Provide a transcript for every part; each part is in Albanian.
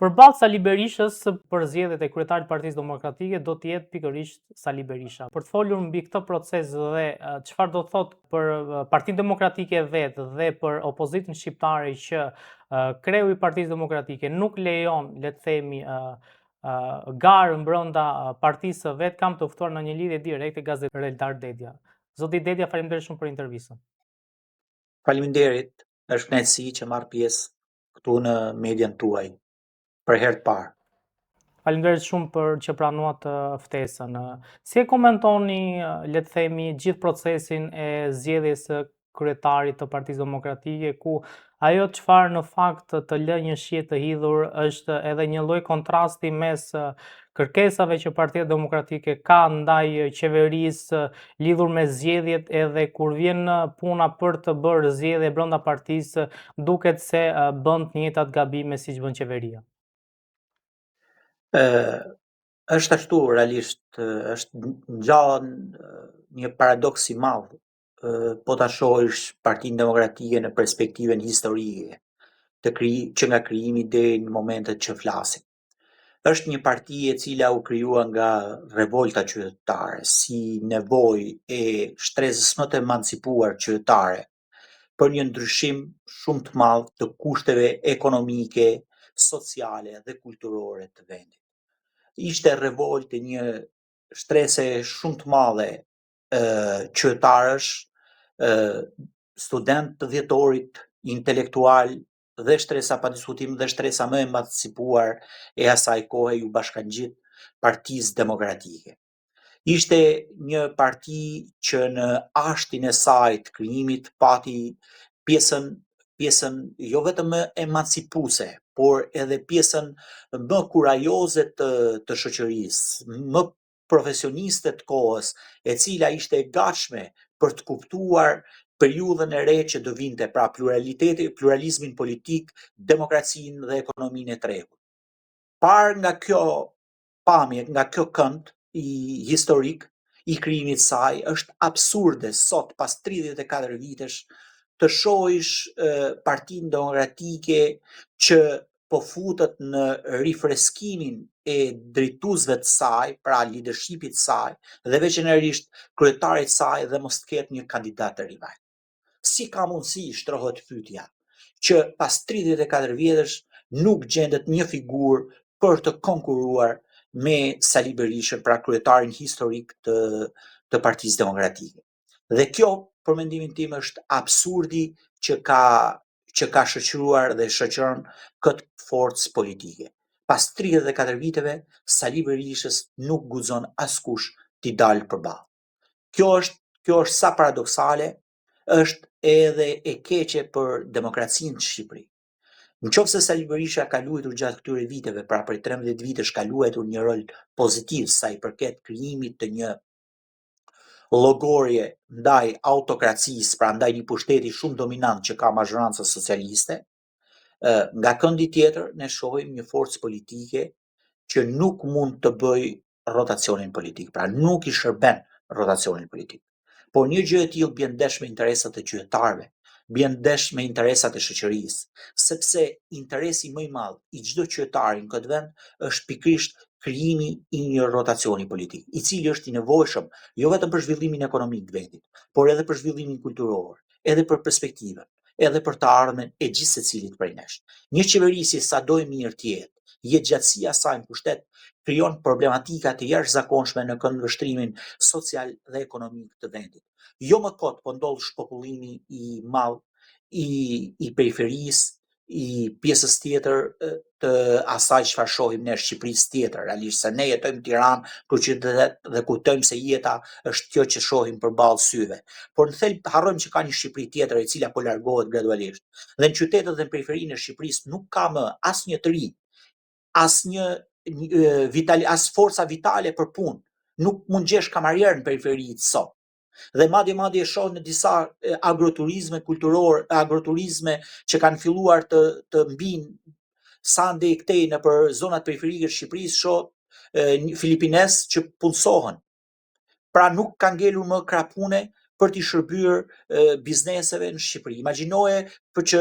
Përballë Sali Berishës, për zgjedhjet e kryetarit të Partisë Demokratike do të jetë pikërisht Sali Berisha. Për të folur mbi këtë proces dhe çfarë do thotë për Partinë Demokratike vetë dhe për opozitën shqiptare që kreu i Partisë Demokratike nuk lejon, le të themi, garën brenda partisë së vet, kam të ftuar në një lidhje direkte gazetari Eldar Dedja. Zoti Dedja, faleminderit shumë për intervistën. Faleminderit, është kënaqësi që marr pjesë këtu në median tuaj për herë të parë. Faleminderit shumë për që pranuat ftesën. Si e komentoni, le të themi, gjithë procesin e zgjedhjes së kryetarit të Partisë Demokratike, ku ajo çfarë në fakt të lë një shije të hidhur është edhe një lloj kontrasti mes kërkesave që Partia Demokratike ka ndaj qeverisë lidhur me zgjedhjet, edhe kur vjen puna për të bërë zgjedhje brenda partisë, duket se bën të njëjtat gabime siç bën qeveria. Është ashtu, realisht është ngjan një paradoks i madh po ta shohësh Partinë Demokratike në perspektivën historike që nga krijimi deri në momentet që flasim. Është një parti e cila u krijua nga revolta qytetare, si nevojë e shtresës më të emancipuar qytetare për një ndryshim shumë të madh të kushteve ekonomike, sociale dhe kulturore të vendit. Ishte revoltë një shtrese shumë të madhe qytetarësh, student të dhjetorit, intelektual dhe shtresa pa diskutim dhe shtresa më emancipuar e asaj kohe ju bashkangjit Partisë Demokratike. Ishte një parti që në ashtin e saj të krijimit pati pjesën jo vetëm më emancipuese, por edhe pjesën më kurajoze të shoqërisë, më profesioniste të kohës, e cila ishte e gatshme për të kuptuar periudhën e re që do vinte, pra pluralizmin politik, demokracinë dhe ekonominë e tregut. Par nga kjo pamje, nga kjo kënd historik i krijimit saj, është absurde sot pas 34 vitesh të shohish Partinë Demokratike që po futet në rifreskimin e drejtuesve të saj, pra leadershipit saj, dhe veçanërisht kryetarit saj dhe mos të ketë një kandidat të rival. Si ka mundësi, shtrohet pyetja, që pas 34 vjetësh nuk gjendet një figurë për të konkuruar me Sali Berishën, pra kryetarin historik të Partisë Demokratike. Dhe kjo, për mendimin tim, është absurdi që ka shoqëruar dhe shoqëron këtë forcë politike. Pas 34 viteve, Sali Berishës nuk guxon askush t'i dalë përballë. Kjo është sa paradoksale, është edhe e keqe për demokracinë në Shqipëri. Nëse Sali Berisha ka luajtur gjatë këtyre viteve, pra për 13 vitesh ka luajtur një rol pozitiv sa i përket krijimit të një llogorje ndaj autokracisë, pra ndaj një pushteti shumë dominant që ka mazhoranca socialiste, nga këndi tjetër ne shohim një forcë politike që nuk mund të bëj rotacionin politik, pra nuk i shërben rotacionin politik. Por një gjë e tillë bën ndesh me interesat e qytetarëve, bën ndesh me interesat e shoqërisë, sepse interesi më i madh i çdo qytetari në këtë vend është pikërisht krijimi i një rotacioni politik, i cili është i nevojshëm jo vetëm për zhvillimin ekonomik të vendit, por edhe për zhvillimin kulturor, edhe për perspektivën, edhe për të ardhmen e gjithë secilit prej nesh. Një qeveri si sado e mirë të jetë, jetëgjatësia saj në pushtet krijon problematika të jashtëzakonshme në këndvështrimin social dhe ekonomik të vendit. Jo më kot po ndodh shpopullimi i madh i periferisë, i pjesës tjetër të asaj çfarë shohim ne në Shqipërisë tjetër, realisht se ne jetojmë në Tiranë, kryeqytet dhe kujtojmë se jeta është kjo që shohim përballë syve. Por në thelb harrojmë që ka një Shqipëri tjetër e cila po largohet gradualisht. Dhe në qytetet dhe në periferinë e Shqipërisë nuk ka më asnjë të ri, as forca vitale për punë. Nuk mund gjesh kamarier në periferi sot. Dhe madje e shoh në disa agroturizme kulturor, agroturizme që kanë filluar të mbijnë sa ndej këtej nëpër zonat periferike të Shqipërisë, shoh filipines që punsohen. Pra nuk ka ngelur më krah pune për t'i shërbyer bizneseve në Shqipëri. Imagjinoje për që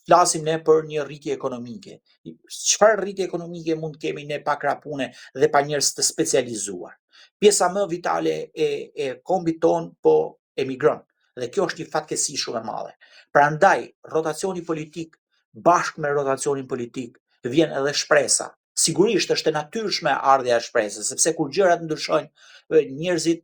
flasim ne për një rritje ekonomike. Çfarë rritje ekonomike mund kemi ne pa krah pune dhe pa njerëz të specializuar? Pjesa më vitale e kombit ton po emigron dhe kjo është një fatkeqësi shumë e madhe. Prandaj rotacioni politik bashkë me rotacionin politik vjen edhe shpresa. Sigurisht është e natyrshme ardhja e shpresës, sepse kur gjërat ndryshojnë, njerëzit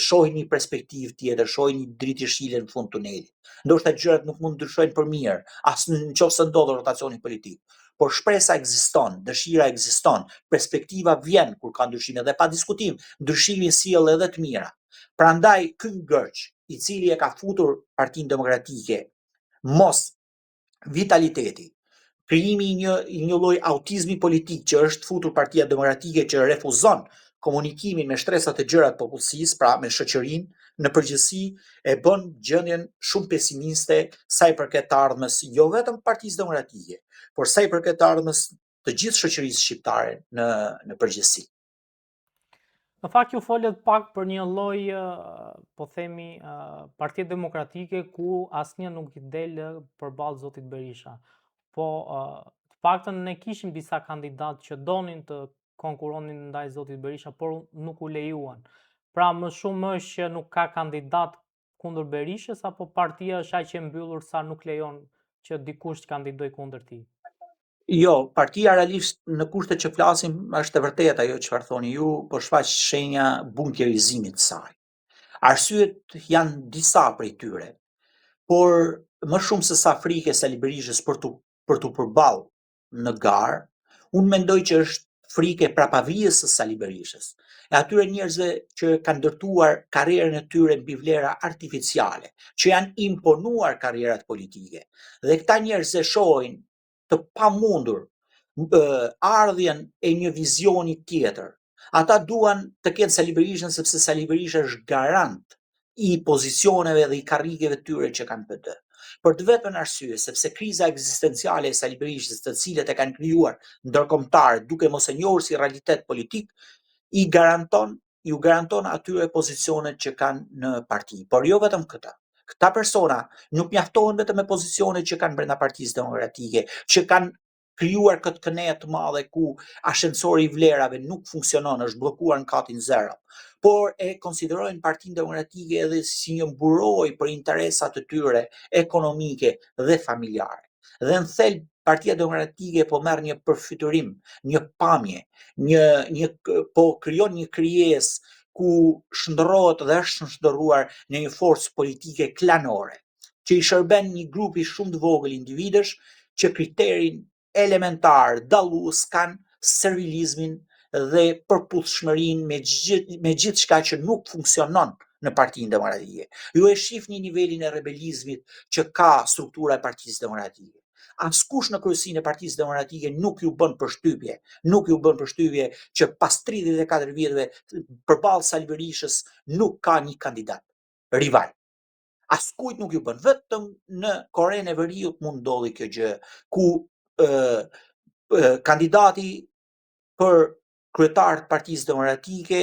shohin një perspektivë tjetër, shohin një dritë jeshile në fund tunelit. Ndoshta gjërat nuk mund ndryshojnë për mirë, as nëse ndodh rotacioni politik. Por shpresa ekziston, dëshira ekziston, perspektiva vjen kur ka ndryshime dhe pa diskutim, ndryshimi sjell edhe të mira. Prandaj ky gërç, i cili e ka futur Partinë Demokratike, mos vitaliteti, krijimi i një lloj autizmi politik që është futur Partia Demokratike që refuzon komunikimin me shtresat e gjëra të popullsisë, pra me shoqërinë në përgjithësi, e bën gjendjen shumë pesimiste sa i përket të ardhmës jo vetëm Partisë Demokratike, por sa i përket të ardhmës të gjithë shoqërisë shqiptare në përgjithësi. Në fakt ju folet pak për një lloj, po themi, Partie Demokratike ku asnjë nuk i del përballë zotit Berisha. Po të paktën ne kishim disa kandidatë që donin të konkuronin ndaj zotit Berisha, por nuk u lejuan. Pra më shumë është që nuk ka kandidat kundër Berishës apo partia është aq e mbyllur sa nuk lejon që dikush të kandidojë kundër tij. Jo, partia realisht në kushtet që flasim është e vërtetë ajo çfarë thoni ju, po shfaq shenja bunkerizimit të saj. Arsyet janë disa prej tyre, por më shumë se sa frike Sali Berishës për tu përballë në garë, unë mendoj që është frike prapavijes së Sali Berishës, e atyre njerëzve që kanë ndërtuar karrierën e tyre mbi vlera artificiale, që janë imponuar karrierat politike. Dhe këta njerëz e shohin të pamundur ardhjen e një vizioni tjetër. Ata duan të kenë Sali Berishën sepse Sali Berisha është garant i pozicioneve dhe i karrigeve tyre që kanë PD. Për të vetën arsye, sepse kriza ekzistenciale e Sali Berishës, të cilët e kanë krijuar ndërkombëtarët duke mos e njohur si realitet politik, ju garanton atyre pozicionet që kanë në parti. Por jo vetëm këta. Këta persona nuk mjaftohen vetëm me pozicionet që kanë brenda Partisë Demokratike, që kanë krijuar këtë kënaqë të madhe ku ascensori i vlerave nuk funksionon, është bllokuar në katin 0, por e konsiderojnë Partinë Demokratike edhe si një mburoj për interesat të tyre ekonomike dhe familjare. Dhe në thelb Partia Demokratike po merr një përfiturim, një pamje, po krijon një krijesë ku shndërrohet dhe është shndërruar në një forcë politike klanore, që i shërben një grupi shumë të vogël individësh që kriterin elementar dallues kanë servilizmin dhe përputhshmërinë me gjithçka që nuk funksionon në Partinë Demokratike. Ju e shihni nivelin e rebelizmit që ka struktura e Partisë Demokratike. Askush në kryesinë e Partisë Demokratike nuk ju bën përshtypje që pas 34 vjetëve përballë Sali Berishës nuk ka një kandidat rival. Askujt nuk ju bën, vetëm në Korenë e Veriut mund ndodhi kjo gjë, ku kandidati për kryetar të Partisë Demokratike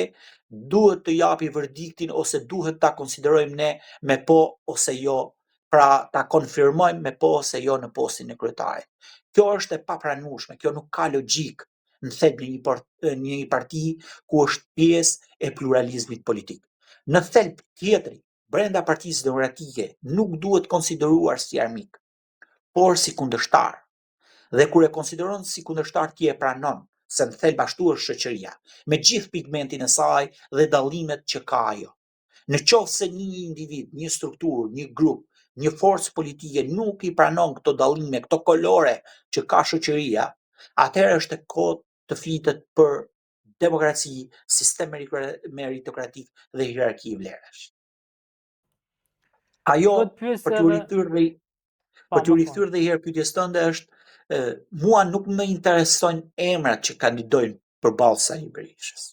duhet të japi verdiktin ose duhet ta konsiderojmë ne me po ose jo, pra ta konfirmojmë me po ose jo në postin e kryetarit. Kjo është e papranueshme, kjo nuk ka logjik në thelb në një parti ku është pjesë e pluralizmit politik. Në thelb tjetri, brenda Partisë Demokratike nuk duhet konsideruar si armik, por si kundërshtar. Dhe kur e konsideron si kundërshtar ti e pranon se në thelb ashtu është shoqëria, me gjithë pigmentin e saj dhe dallimet që ka ajo. Në qoftë se një individ, një strukturë, një grup, një forcë politike nuk i pranon këto dallime, këto kolore që ka shoqëria, atëherë është e kohë të flitet për demokraci, sistem meritokratik dhe hierarki vlerash. Ajo për t'ju rikthyer dhe herë pyetjes tënde është, mua nuk më interesojnë emrat që kandidojnë përballë Sali Berishës.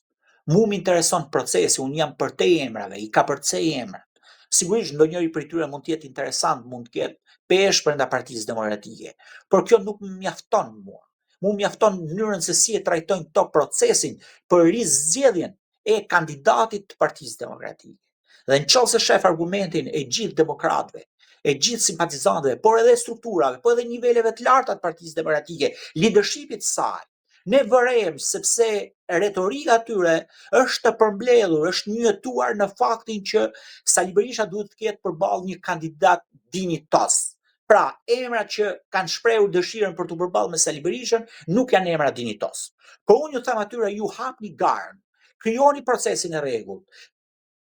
Mu më intereson procesi, unë jam për te emrave, i ka përcej emrat. Sigurisht ndonjëri prej tyre mund të jetë interesant, mund të ketë peshë brenda Partisë Demokratike, por kjo nuk më mjafton mua. Mu mjafton mënyrën se si e trajtojnë këto procesin për rizgjedhjen e kandidatit të Partisë Demokratike. Dhe në qoftë se shef argumentin e gjithë demokratëve, e gjithë simpatizantëve, por edhe strukturave, por edhe niveleve të larta të Partisë Demokratike, leadershipit saj, ne vërejmë sepse retorika tyre është të përmbledhur, është njëtuar në faktin që Sali Berisha duhet të ketë përballë një kandidat dinitos. Pra, emrat që kanë shprehur dëshirën për të përballë me Sali Berishën nuk janë emra dinitos. Por unë ju them atyre, ju hapni garën, krijoni procesin e rregullt,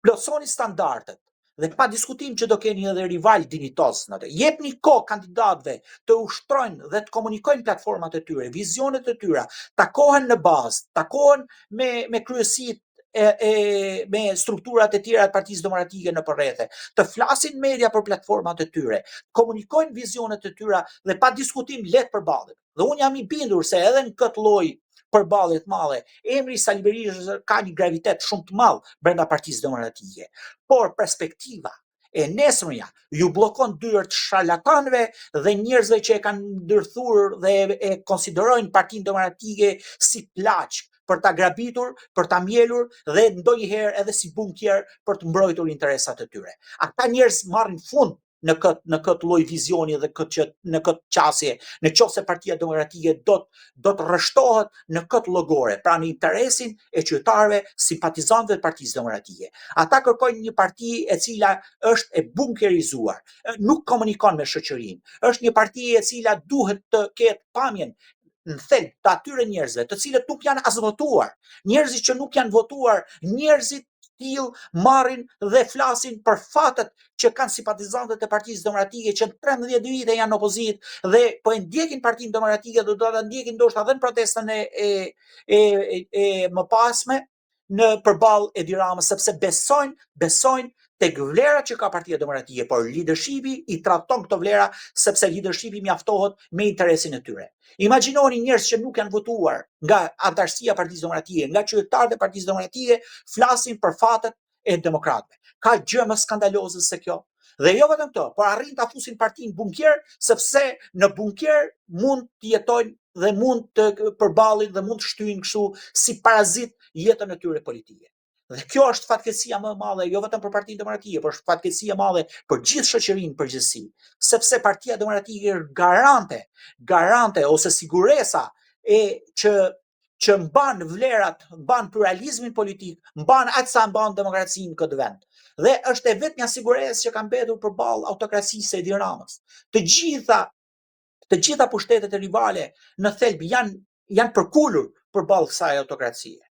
plotësoni standardet dhe pa diskutim që do keni edhe rival dinitos në të. Jepni kohë kandidatëve të ushtrojnë dhe të komunikojnë platformat e tyre, vizionet e tyre, takohen në bazë, takohen me kryesitë me strukturat e tjera të Partisë Demokratike në përrethe, të flasin media për platformat e tyre, komunikojnë vizionet e tyre dhe pa diskutim letë përballet. Dhe unë jam i bindur se edhe në këtë lloj përballje të madhe, emri Sali Berisha ka një gravitet shumë të madh brenda Partisë Demokratike. Por perspektiva e nesërmja ju bllokon dyert sharlatanëve dhe njerëzve që e kanë ndërthurur dhe e konsiderojnë Partinë Demokratike si plaç për ta grabitur, për ta mbjelur dhe ndonjëherë edhe si bunker për të mbrojtur interesat e tyre. Ata njerëz marrin fund në këtë lloj vizioni dhe në këtë qasje, në qoftë se Partia Demokratike do të rreshtohet në këtë llogore, pra në interesin e qytetarëve, simpatizantëve të Partisë Demokratike. Ata kërkojnë një parti e cila është e bunkerizuar, nuk komunikon me shoqërinë, është një parti e cila duhet të ketë pamjen në thelb të atyre njerëzve të cilët nuk janë as votuar. Njerëzit që nuk janë votuar, njerëzit tillë marrin dhe flasin për fatet që kanë simpatizantët e Partisë Demokratike që 13 vite janë opozitë dhe po e ndjekin Partinë Demokratike dhe do ta ndjekin ndoshta edhe në protestën e mëpasme në përballë Edi Ramës, sepse besojnë tek vlerat që ka Partia Demokratike, por leadershipi i trajton këto vlera sepse leadershipi mjaftohet me interesin e tyre. Imagjinoni njerëz që nuk janë votuar nga antarësia e Partisë Demokratike, nga qytetarët e Partisë Demokratike, flasin për fatet e demokratëve. Ka gjë më skandaloze se kjo? Dhe jo vetëm këto, por arrin ta fusin partinë bunker, sepse në bunker mund të jetojnë dhe mund të përballin dhe mund të shtyjnë kështu si parazit jetën e tyre politike. Dhe kjo është fatkeqësia më e madhe, jo vetëm për Partinë Demokratike, por është fatkeqësia e madhe për gjithë shoqërinë në përgjithësi, sepse Partia Demokratike është garante ose siguresa që mban vlerat, mban pluralizmin politik, mban atë sa mban demokracinë në këtë vend. Dhe është e vetmja siguresë që ka mbetur përballë autokracisë së Edi Ramës. Të gjitha pushtetet e rivale në thelb janë përkulur përballë kësaj autokracie.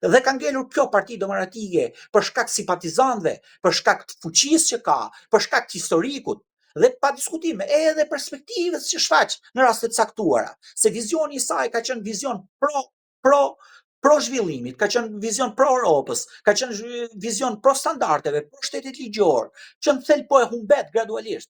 Dhe ka ngelur kjo Parti Demokratike për shkak simpatizantëve, për shkak të fuqisë që ka, për shkak të historikut dhe pa diskutim edhe perspektivës që shfaq në raste të caktuara, se vizioni i saj ka qenë vizion pro zhvillimit, ka qenë vizion pro Europës, ka qenë vizion pro standardeve, pro shtetit ligjor, që në thelb po e humbet gradualisht,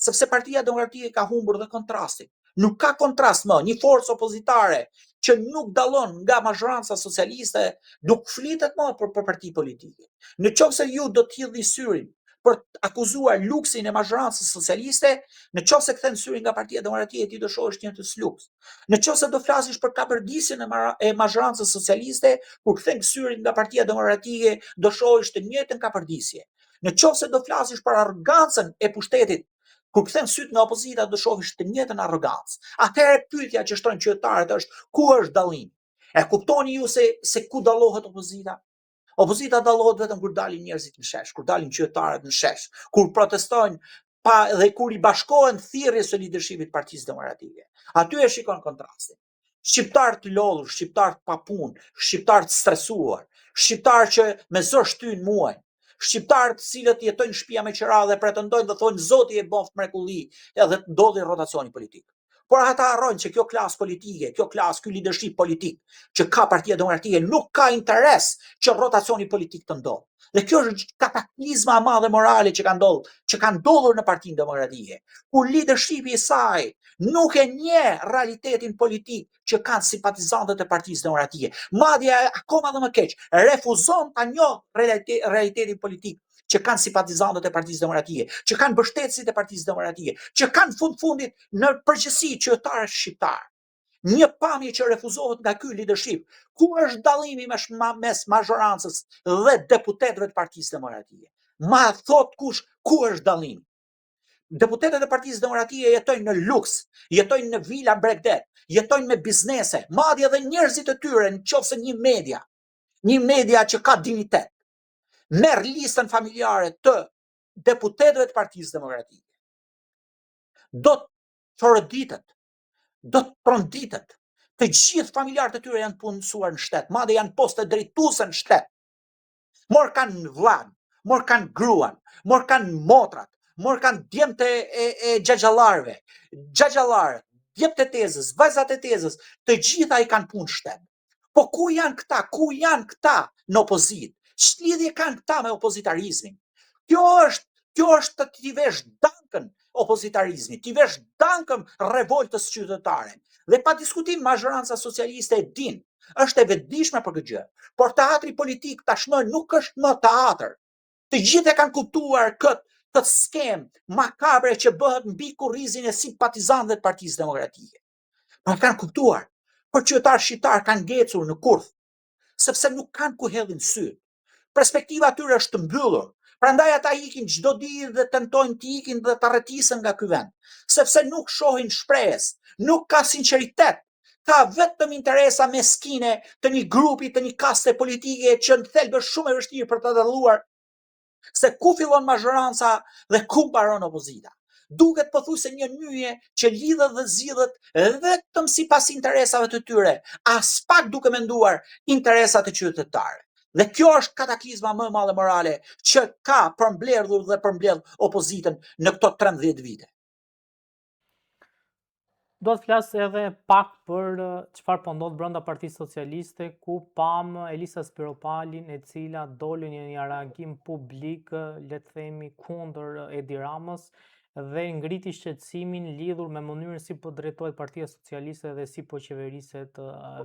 sepse Partia Demokratike ka humbur dhe kontrastin. Nuk ka kontrast më, një forcë opozitare që nuk dallon nga mazhoranca socialiste, nuk flitet më për parti politike. Në qoftë se ju do të hidhni syrin për të akuzuar luksin e mazhorancës socialiste, në qoftë se kthen syrin nga Partia Demokratike, ti do shohësh një të luks. Në qoftë se do flasish për kapërdisjen e mazhorancës socialiste, kur kthen syrin nga Partia Demokratike, do shohësh të njëjtën kapërdisje. Në qoftë se do flasish për arrogancën e pushtetit, kur kthen syt nga opozita do shohish të njëjtën arrogancë. Atëherë pyetja që shtojnë qytetarët është ku është dallimi? E kuptoni ju se ku dallohet opozita? Opozita dallohet vetëm kur dalin njerëzit në shesh, kur dalin qytetarët në shesh, kur protestojnë dhe kur i bashkohen thirrjes së leadershipit Partisë Demokratike. Aty e shikon kontrastin. Shqiptar të lodhur, shqiptar të papunë, shqiptar të stresuar, shqiptar që me zor shtyn muajin, shqiptarë të cilët jetojnë shtëpia me qira dhe pretendojnë dhe thonë Zoti e boft mrekulli edhe të ndodhi rotacioni politik. Por ata harrojnë që kjo klasë politike, ky leadership politik që ka Partia Demokratike nuk ka interes që rotacioni politik të ndodhë. Dhe kjo është kataklizma e madhe morale që ka ndodhur në Partinë Demokratike, ku leadershipi i saj nuk e njeh realitetin politik që kanë simpatizantët e Partisë Demokratike. Madje akoma më keq, refuzon ta njohë realitetin politik që kanë simpatizantët e Partisë Demokratike, që kanë mbështetësit e Partisë Demokratike, që kanë fundit në përgjithësi qytetarë shqiptar. Një pamje që refuzohet nga ky leadership. Ku është dallimi mes mazhorancës dhe deputetëve të Partisë Demokratike? Ma thot kush, ku është dallimi? Deputetët e Partisë Demokratike jetojnë në luks, jetojnë në vila Bregdet, jetojnë me biznese, madje edhe njerëzit e tyre, nëse një media që ka dignitet, merr listën familjare të deputetëve të Partisë Demokratike. Do të çoroditet, do të tronditet. Të gjithë familjarët e tyre janë punësuar në shtet, madje janë poste drejtuese në shtet. Mor kanë vllain, mor kanë gruan, mor kanë motrat, mor kanë djemtë e xhaxhallarëve, xhaxhallarët, djemtë e tezës, vajzat e tezës, të gjitha i kanë punë shtet. Po ku janë këta? Ku janë këta në opozitë? Ç'lidhje kanë këta me opozitarizmin? Kjo është të t'i vesh dankën opozitarizmit, t'i vesh dankën revoltës qytetare. Dhe pa diskutim mazhoranca socialiste e din, është e vetëdijshme për këtë gjë. Por teatri politik tashmë nuk është më teatr. Të gjithë e kanë kuptuar këtë skem makabre që bëhet mbi kurrizin e simpatizantëve të Partisë Demokratike. Pra kanë kuptuar, por qytetarë shqiptar kanë ngecur në kurth, sepse nuk kanë ku hedhin sy. Perspektiva tyre është të mbyllur. Prandaj ata ikin çdo ditë dhe tentojnë të ikin dhe të rretisen nga ky vend, sepse nuk shohin shpresë, nuk ka sinqeritet. Ka vetëm interesa meskine të një grupi, të një kaste politike që në thelb është shumë e vështirë për të dalluar se ku fillon mazhoranca dhe ku mbaron opozita. Duket pothuajse një nyje që lidhet dhe zgjidhet vetëm sipas interesave të tyre, as pak duke menduar interesat e qytetarëve. Dhe kjo është kataklizma më e madhe morale që ka përmbledhur dhe përmbledh opozitën në këto 13 vite. Do të flas edhe pak për çfarë po ndodh brenda Partisë Socialiste, ku pam Elisa Spiropalin, e cila doli në një reagim publik, le të themi, kundër Edi Ramës dhe ngriti shqetësimin lidhur me mënyrën si po drejtohet Partia Socialiste dhe si po qeveriset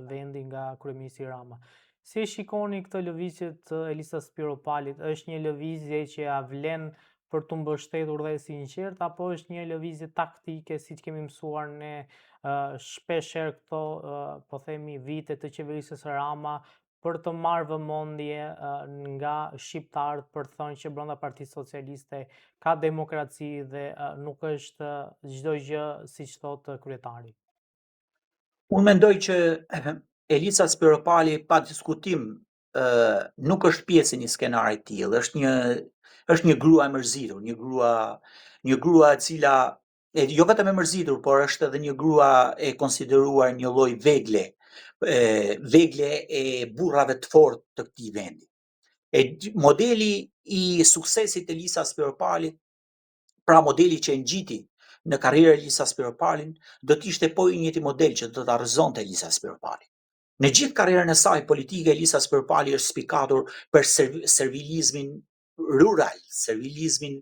vendi nga kryeministri Rama. Si shikoni këtë lëvizje të Elisa Spiropalit? Është një lëvizje që ja vlen për të mbështetur dhe sinqert, apo është një lëvizje taktike, siç kemi mësuar ne shpeshherë këto, po themi, vite të qeverisjes së Rama, për të marrë vëmendje nga shqiptarët për të thënë që brenda Partisë Socialiste ka demokraci dhe nuk është çdo gjë siç thotë kryetari? Unë mendoj që Elisa Spiropali pa diskutim nuk është pjesë e një skenari të tillë, është një grua e mërzitur, një grua e cila jo vetëm e mërzitur, por është edhe një grua e konsideruar një lloj vegle e burrave të fortë të këtij vendi. Modeli i suksesit të Elisa Spiropalit, pra modeli që e ngjiti në karrierë Elisa Spiropalin, do të ishte po i njëjti model që do ta rrëzonte Elisa Spiropali. Në gjithë karrierën e saj politike, Elisa Spiropali është spikatur për servilizmin rural, servilizmin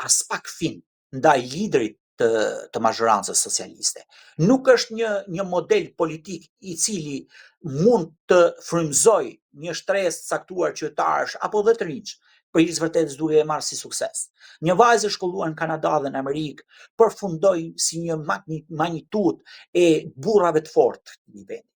as pak fin ndaj liderit të mazhorancës socialiste. Nuk është një model politik i cili mund të frymëzojë një shtresë caktuar qytetarësh apo dhe të rinj, për i vërtetës duke e marrë si sukses. Një vajzë e shkolluar në Kanada dhe në Amerikë përfundoi si një magnitudë e burrave të fortë të këtij vendi.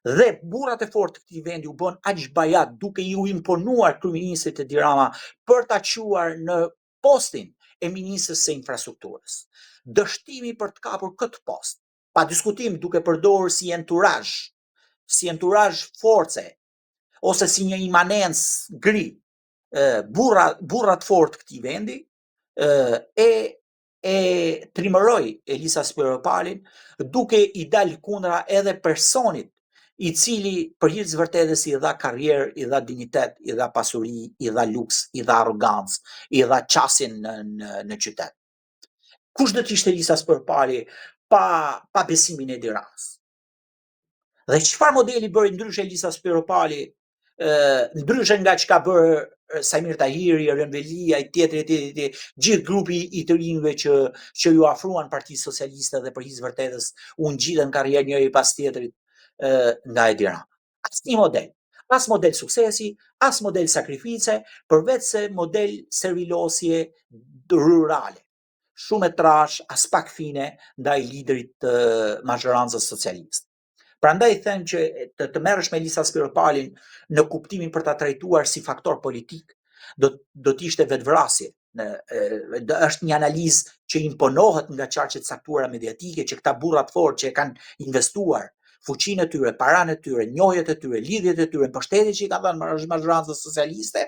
Dhe burrat e fortë të këtij vendi u bën aq bajat duke i imponuar kryeministrit Edi Rama për ta quar në postin e ministrës së infrastrukturës. Dështimi për të kapur këtë post, pa diskutim duke përdorur si enturazh force ose si një imanencë gri, burrat fort këtij vendi, e trimëroi Elisa Spiropalin duke i dalë kundra edhe personit i cili për hir të vërtetës i dha karrierë, i dha dignitet, i dha pasuri, i dha luks, i dha arrogancë, i dha qasjen në qytet. Kush do të ishte Elisa Spiropali pa besimin e Edi Ramës? Dhe çfarë modeli bëri ndryshe Elisa Spiropali, ndryshe nga çka bërë Sajmir Tahiri, Erën Velia, i tjetri, gjithë grupi i të rinjve që ju afruan Partisë Socialiste dhe për hir të vërtetës u ngjitën karrierë njëri pas tjetrit nga Edi Rama. Asnjë model, as model suksesi, as model sakrifice, përveç se model servilosje rurale, shumë e trash, as pak fine ndaj liderit të mazhorancës socialiste. Prandaj them që të merresh me Elisa Spiropalin në kuptimin për ta trajtuar si faktor politik, do të ishte vetvrasje është një analizë që imponohet nga qarqet saktuara mediatike, që këta burrat fortë që e kanë investuar fuqinë e tyre, paranë e tyre, njohjet e tyre, lidhjet e tyre, mbështetjet që i kanë dhënë mazhrancës socialiste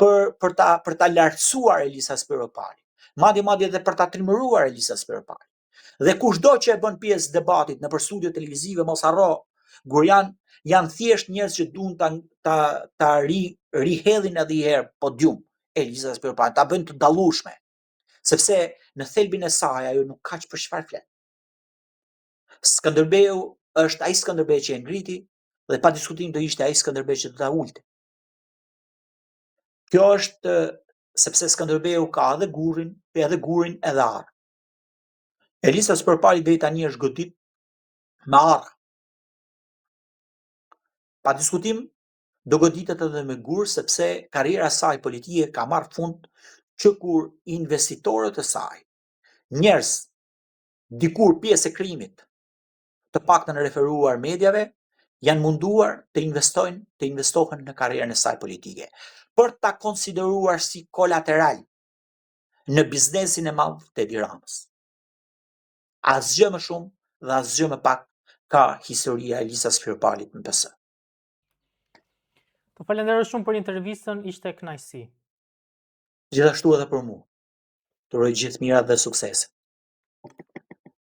për ta lartësuar Elisa Spiropali. Madje edhe për ta trimëruar Elisa Spiropali. Dhe kushdo që e bën pjesë debatit nëpër studio televizive, mos harro, Gurian, janë thjesht njerëz që duan ta rihedhin edhe një herë podium Elisa Spiropali, ta bëjnë të dallueshme. Sepse në thelbin e saj ajo nuk ka për çfarë flet. Skënderbeu është ai Skënderbeu që e ngriti dhe pa diskutim do ishte ai Skënderbeu që do ta ulte. Kjo është sepse Skënderbeu ka edhe gurin edhe arë. Elisa Spiropali deri tani është godit me arë. Pa diskutim do goditet edhe me gur sepse karriera e saj politike ka marrë fund që kur investitorët e saj, njerëz dikur pjesë e krijimit, të paktën referuar mediave, janë munduar të investohen në karrierën e saj politike, për ta konsideruar si kolateral në biznesin e madh të Edi Ramës. Asgjë më shumë dhe asgjë më pak ka historia e Elisas Spiropalit në PS. Të falenderoj shumë për intervistën, ishte kënaqësi. Gjithashtu edhe për mua. Të uroj gjithë mirat dhe suksese.